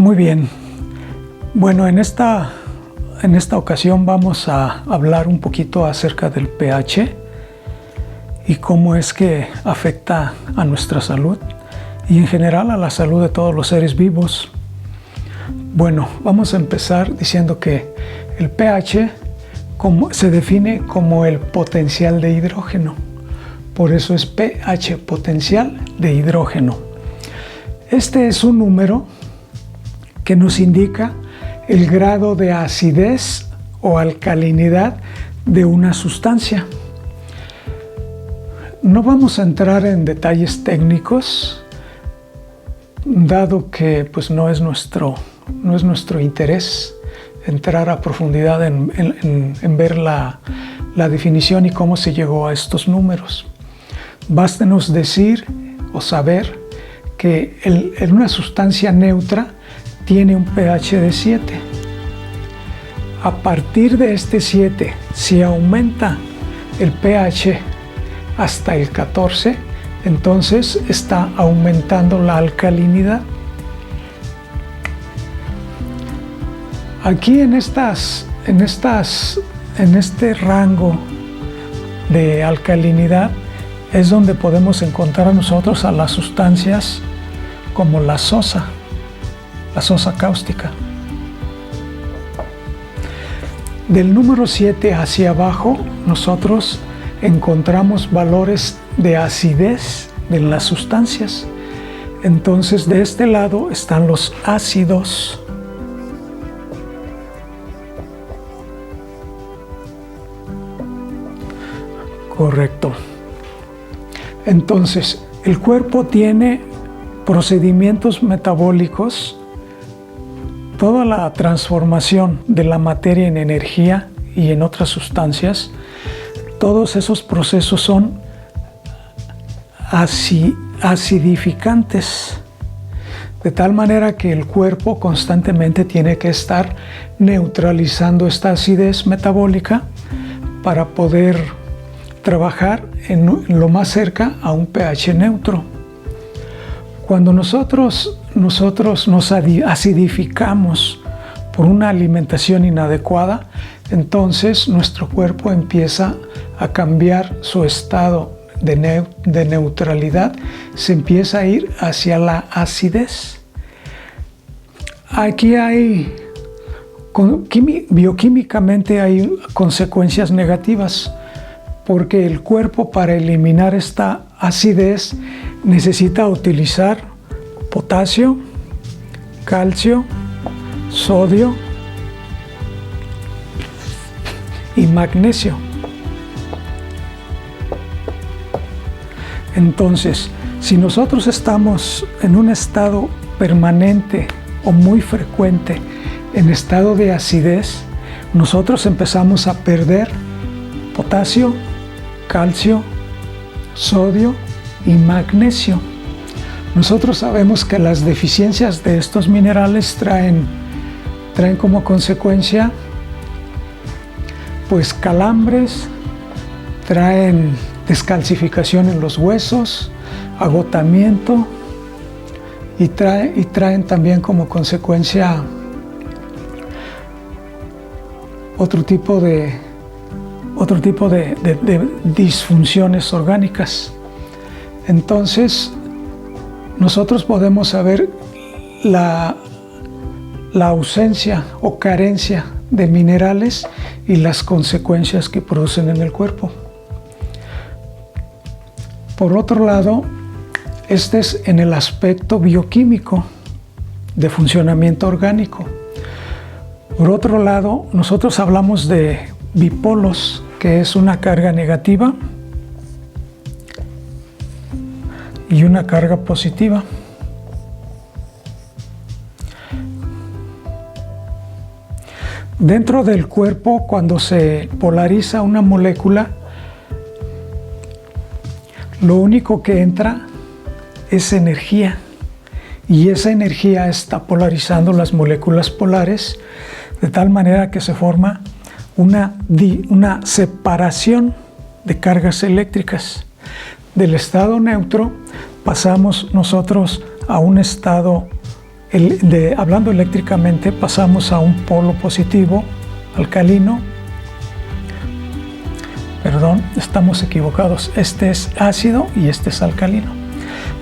Muy bien. Bueno, en esta ocasión vamos a hablar un poquito acerca del pH y cómo es que afecta a nuestra salud y en general a la salud de todos los seres vivos. Bueno, vamos a empezar diciendo que el pH se define como el potencial de hidrógeno. Por eso es pH, potencial de hidrógeno. Este es un número que nos indica el grado de acidez o alcalinidad de una sustancia. No vamos a entrar en detalles técnicos, dado que pues, no es nuestro interés entrar a profundidad en ver la definición y cómo se llegó a estos números. Bástenos decir o saber que en una sustancia neutra tiene un pH de 7. A partir de este 7, si aumenta el pH hasta el 14, entonces está aumentando la alcalinidad. Aquí en este rango de alcalinidad es donde podemos encontrar nosotros a las sustancias como la sosa cáustica. Del número 7 hacia abajo, nosotros encontramos valores de acidez de las sustancias. Entonces, de este lado están los ácidos. Correcto. Entonces, el cuerpo tiene procedimientos metabólicos. Toda la transformación de la materia en energía y en otras sustancias, todos esos procesos son acidificantes, de tal manera que el cuerpo constantemente tiene que estar neutralizando esta acidez metabólica para poder trabajar en lo más cerca a un pH neutro. Cuando nosotros nos acidificamos por una alimentación inadecuada, entonces nuestro cuerpo empieza a cambiar su estado de neutralidad, se empieza a ir hacia la acidez. Aquí bioquímicamente hay consecuencias negativas, porque el cuerpo, para eliminar esta acidez, necesita utilizar potasio, calcio, sodio y magnesio. Entonces, si nosotros estamos en un estado permanente o muy frecuente en estado de acidez, nosotros empezamos a perder potasio, calcio, sodio y magnesio. Nosotros sabemos que las deficiencias de estos minerales traen como consecuencia pues calambres, traen descalcificación en los huesos, agotamiento y traen también como consecuencia otro tipo de disfunciones orgánicas. Entonces, nosotros podemos saber la ausencia o carencia de minerales y las consecuencias que producen en el cuerpo. Por otro lado, este es en el aspecto bioquímico de funcionamiento orgánico. Por otro lado, nosotros hablamos de bipolos, que es una carga negativa y una carga positiva. Dentro del cuerpo, cuando se polariza una molécula, lo único que entra es energía, y esa energía está polarizando las moléculas polares de tal manera que se forma una separación de cargas eléctricas. Del estado neutro pasamos nosotros a un estado hablando eléctricamente, pasamos a un polo positivo alcalino. Perdón, estamos equivocados. Este es ácido y este es alcalino.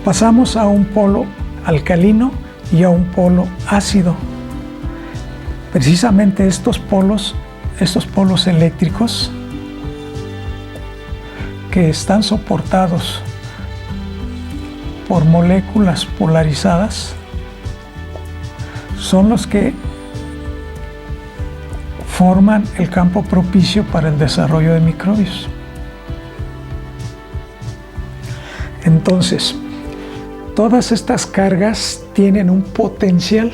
Pasamos a un polo alcalino y a un polo ácido. Precisamente estos polos eléctricos que están soportados por moléculas polarizadas son los que forman el campo propicio para el desarrollo de microbios. Entonces, todas estas cargas tienen un potencial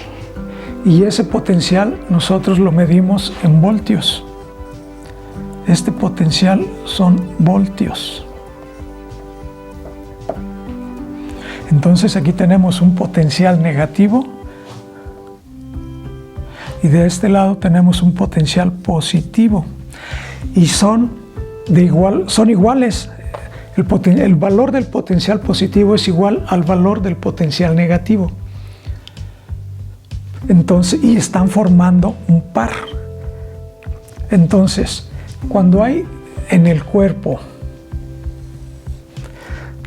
y ese potencial nosotros lo medimos en voltios. Este potencial son voltios. Entonces aquí tenemos un potencial negativo y de este lado tenemos un potencial positivo y son iguales. El valor del potencial positivo es igual al valor del potencial negativo. Entonces, y están formando un par. Entonces, cuando hay en el cuerpo,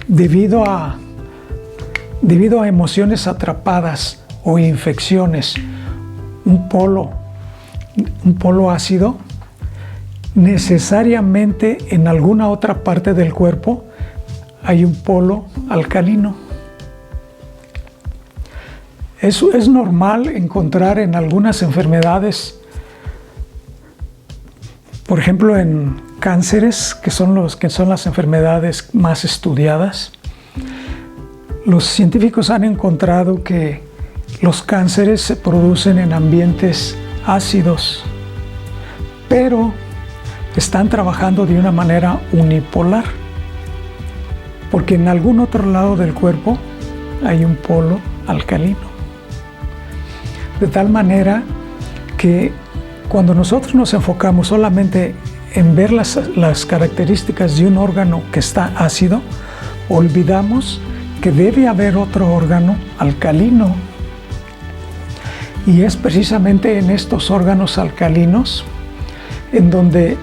debido a emociones atrapadas o infecciones, un polo ácido, necesariamente en alguna otra parte del cuerpo hay un polo alcalino. Eso es normal encontrar en algunas enfermedades, por ejemplo en cánceres, que son las enfermedades más estudiadas. Los científicos han encontrado que los cánceres se producen en ambientes ácidos, pero están trabajando de una manera unipolar, porque en algún otro lado del cuerpo hay un polo alcalino. De tal manera que cuando nosotros nos enfocamos solamente en ver las características de un órgano que está ácido, olvidamos que debe haber otro órgano alcalino. Y es precisamente en estos órganos alcalinos en donde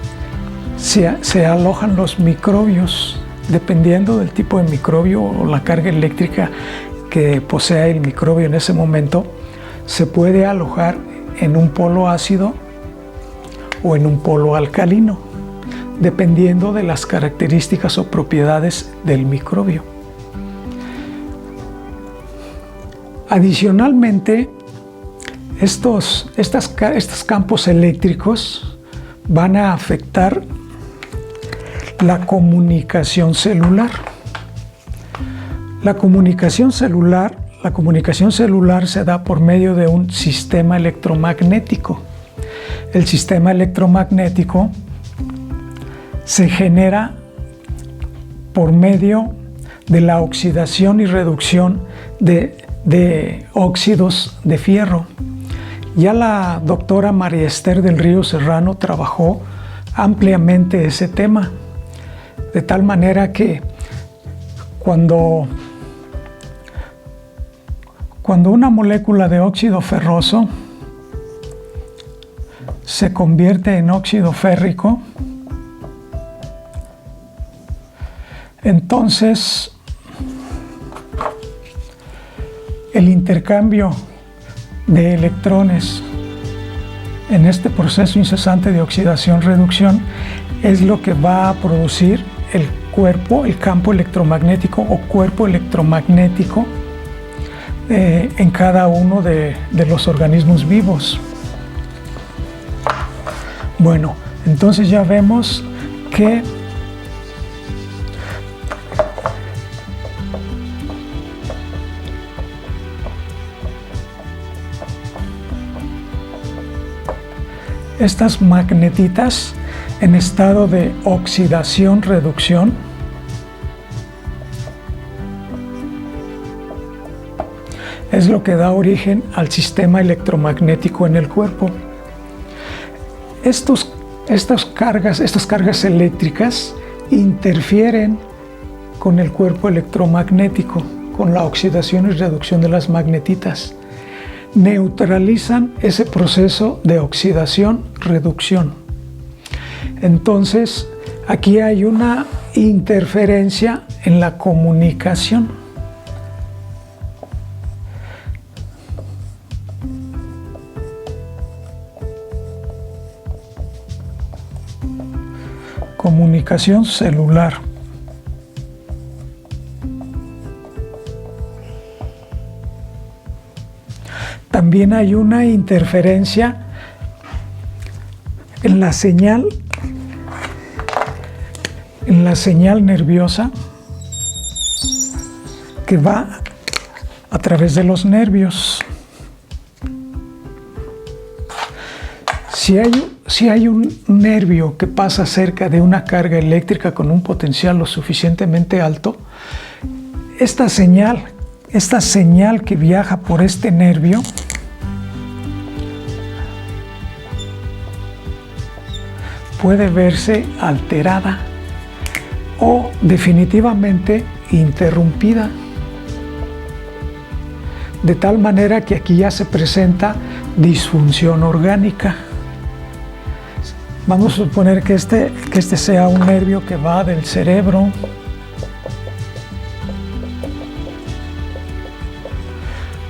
se alojan los microbios, dependiendo del tipo de microbio o la carga eléctrica que posea el microbio en ese momento, se puede alojar en un polo ácido o en un polo alcalino, dependiendo de las características o propiedades del microbio. Adicionalmente, estos campos eléctricos van a afectar la comunicación celular. La comunicación celular se da por medio de un sistema electromagnético. El sistema electromagnético se genera por medio de la oxidación y reducción de óxidos de fierro. Ya la doctora María Esther del Río Serrano trabajó ampliamente ese tema, de tal manera que cuando una molécula de óxido ferroso se convierte en óxido férrico, entonces el intercambio de electrones en este proceso incesante de oxidación-reducción es lo que va a producir el campo electromagnético o cuerpo electromagnético en cada uno de los organismos vivos. Bueno, entonces ya vemos que estas magnetitas en estado de oxidación-reducción es lo que da origen al sistema electromagnético en el cuerpo. Estas cargas eléctricas interfieren con el cuerpo electromagnético, con la oxidación y reducción de las magnetitas. neutralizan ese proceso de oxidación-reducción. Entonces, aquí hay una interferencia en la comunicación. Comunicación celular. También hay una interferencia en la señal nerviosa que va a través de los nervios. Si hay un nervio que pasa cerca de una carga eléctrica con un potencial lo suficientemente alto, esta señal que viaja por este nervio puede verse alterada o definitivamente interrumpida, de tal manera que aquí ya se presenta disfunción orgánica. Vamos a suponer que este sea un nervio que va del cerebro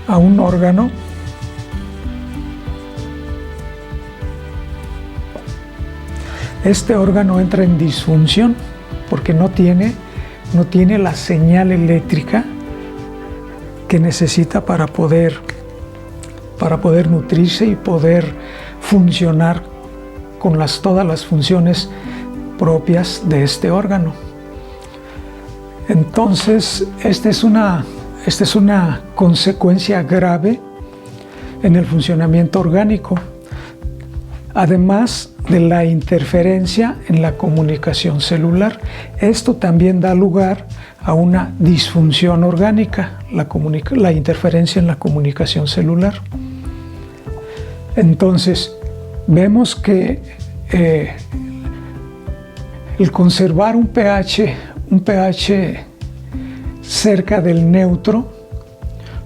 a un órgano. Este órgano entra en disfunción porque no tiene la señal eléctrica que necesita para poder nutrirse y poder funcionar con todas las funciones propias de este órgano. Entonces, esta es una consecuencia grave en el funcionamiento orgánico, además de la interferencia en la comunicación celular. Esto también da lugar a una disfunción orgánica, la interferencia en la comunicación celular. Entonces, vemos que el conservar un pH cerca del neutro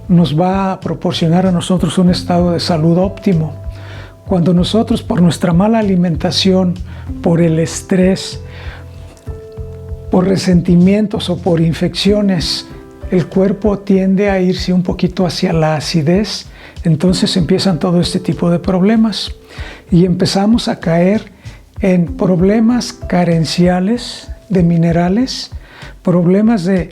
nos va a proporcionar a nosotros un estado de salud óptimo. Cuando nosotros, por nuestra mala alimentación, por el estrés, por resentimientos o por infecciones, el cuerpo tiende a irse un poquito hacia la acidez, entonces empiezan todo este tipo de problemas y empezamos a caer en problemas carenciales de minerales, problemas de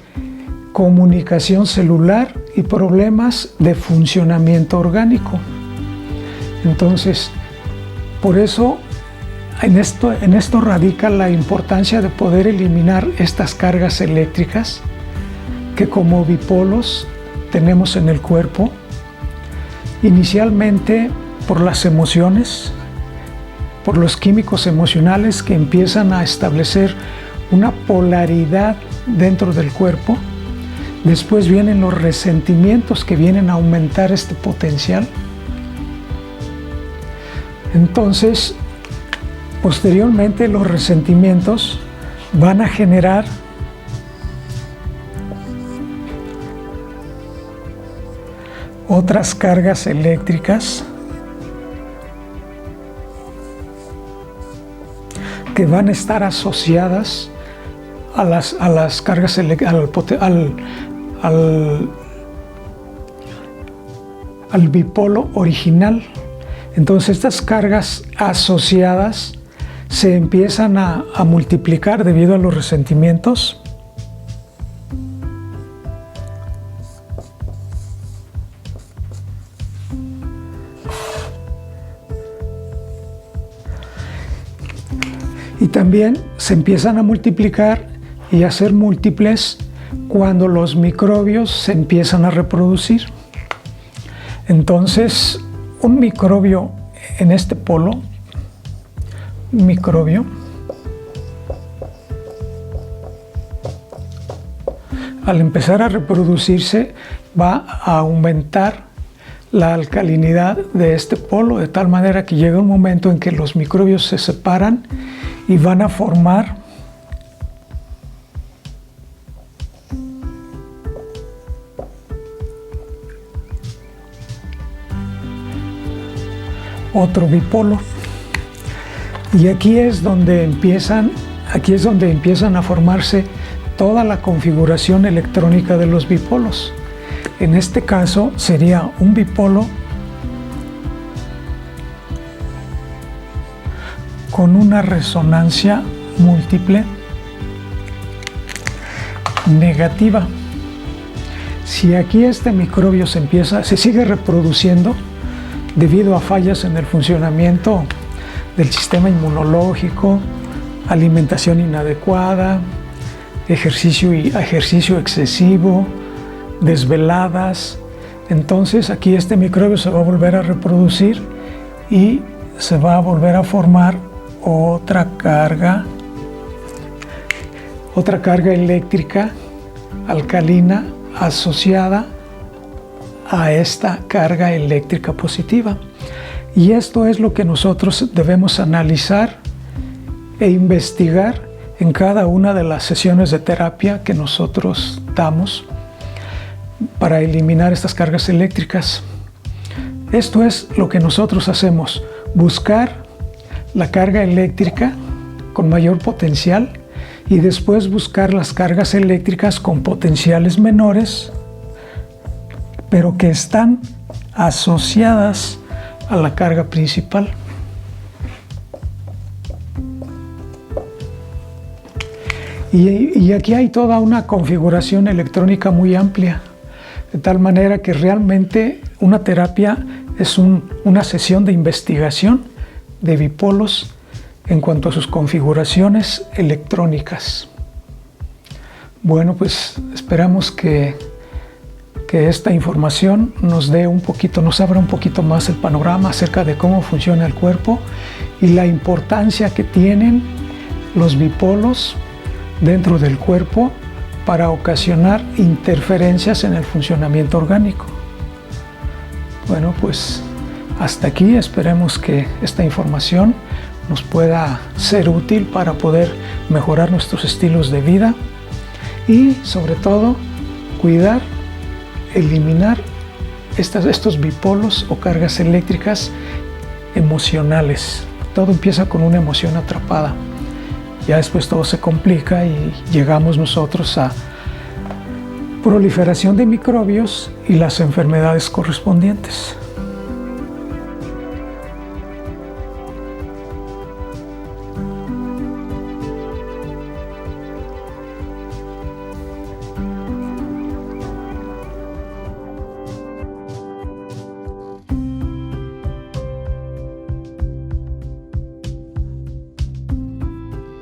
comunicación celular y problemas de funcionamiento orgánico. Entonces, por eso en esto radica la importancia de poder eliminar estas cargas eléctricas que como bipolos tenemos en el cuerpo, inicialmente por las emociones, por los químicos emocionales que empiezan a establecer una polaridad dentro del cuerpo. Después vienen los resentimientos que vienen a aumentar este potencial. Entonces, posteriormente los resentimientos van a generar otras cargas eléctricas que van a estar asociadas a las cargas al bipolo original. Entonces estas cargas asociadas se empiezan a multiplicar debido a los resentimientos. Y también se empiezan a multiplicar y a ser múltiples cuando los microbios se empiezan a reproducir. Entonces, un microbio en este polo, un microbio, al empezar a reproducirse va a aumentar la alcalinidad de este polo, de tal manera que llega un momento en que los microbios se separan y van a formar otro bipolo. Y aquí es donde empiezan a formarse toda la configuración electrónica de los bipolos. En este caso sería un bipolo con una resonancia múltiple negativa. Si aquí este microbio se sigue reproduciendo debido a fallas en el funcionamiento del sistema inmunológico, alimentación inadecuada, ejercicio excesivo, desveladas, entonces aquí este microbio se va a volver a reproducir y se va a volver a formar otra carga eléctrica alcalina asociada a esta carga eléctrica positiva. Y esto es lo que nosotros debemos analizar e investigar en cada una de las sesiones de terapia que nosotros damos para eliminar estas cargas eléctricas. Esto es lo que nosotros hacemos, buscar la carga eléctrica con mayor potencial y después buscar las cargas eléctricas con potenciales menores, pero que están asociadas a la carga principal. Y aquí hay toda una configuración electrónica muy amplia, de tal manera que realmente una terapia es una sesión de investigación de bipolos en cuanto a sus configuraciones electrónicas. Bueno, pues esperamos que esta información nos abra un poquito más el panorama acerca de cómo funciona el cuerpo y la importancia que tienen los bipolos dentro del cuerpo para ocasionar interferencias en el funcionamiento orgánico. Bueno, pues hasta aquí. Esperemos que esta información nos pueda ser útil para poder mejorar nuestros estilos de vida y, sobre todo, cuidar, eliminar estos bipolos o cargas eléctricas emocionales. Todo empieza con una emoción atrapada. Ya después todo se complica y llegamos nosotros a proliferación de microbios y las enfermedades correspondientes.